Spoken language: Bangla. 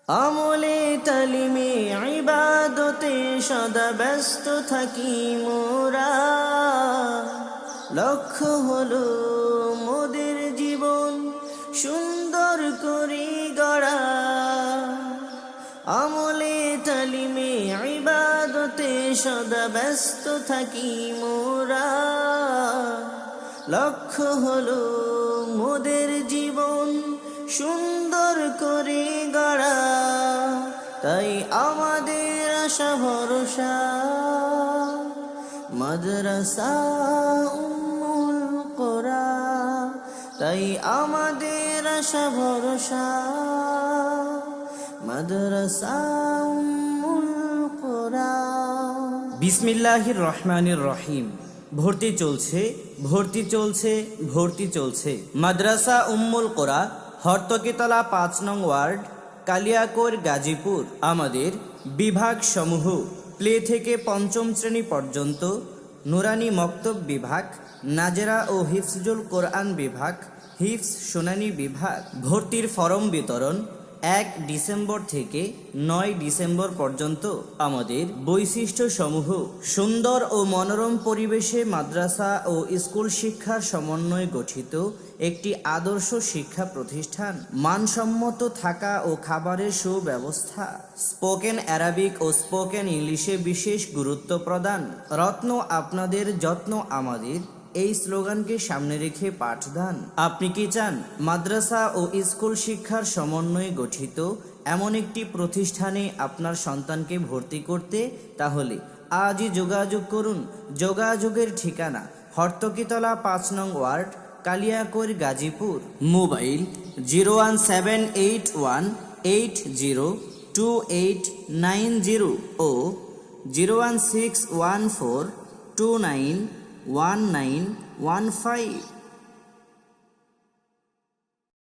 আমলে তালিমে ইবাদতে সদা ব্যস্ত থাকি মোরা, লক্ষ্য হলো মোদের জীবন সুন্দর করে গড়া। আমলে তালিমে ইবাদতে সদা ব্যস্ত থাকি মোরা, লক্ষ্য হলো মোদের জীবন সুন্দর করে গড়া। তাই আমাদের আশা ভরসা মাদ্রাসা উম্মুল কোরা, তাই আমাদের আশা ভরসা মাদ্রাসা উম্মুল কোরা। বিসমিল্লাহির রহমানির রহিম। ভর্তি চলছে, ভর্তি চলছে, ভর্তি চলছে। মাদ্রাসা উম্মুল কোরা, হর্তকিতলা ৫ নং ওয়ার্ড, কালিয়াকৈর, গাজীপুর। আমাদের বিভাগ সমূহ প্লে থেকে পঞ্চম শ্রেণী পর্যন্ত, নুরানি মক্তব বিভাগ, নাজেরা ও হিফজুল কোরআন বিভাগ, হিফজ শুনানি বিভাগ। ভর্তির ফরম বিতরণ ১ ডিসেম্বর থেকে ৯ ডিসেম্বর পর্যন্ত। আমাদের বৈশিষ্ট্য সমূহ: সুন্দর ও মনোরম পরিবেশে মাদ্রাসা ও স্কুল শিক্ষার সমন্বয়ে গঠিত একটি আদর্শ শিক্ষা প্রতিষ্ঠান, মানসম্মত থাকা ও খাবারের সুব্যবস্থা, স্পোকেন অ্যারাবিক ও স্পোকেন ইংলিশে বিশেষ গুরুত্ব প্রদান। রত্ন আপনাদের, যত্ন আমাদের, এই স্লোগানকে সামনে রেখে পাঠদান। আপনি কি চান মাদ্রাসা ও স্কুল শিক্ষার সমন্বয়ে গঠিত এমন একটি প্রতিষ্ঠানে আপনার সন্তানকে ভর্তি করতে? তাহলে আজই যোগাযোগ করুন। যোগাযোগের ঠিকানা: হর্তকিতলা ৫ নং ওয়ার্ড, কালিয়াকৈর, গাজীপুর। মোবাইল 01781802890 ও 01614291915।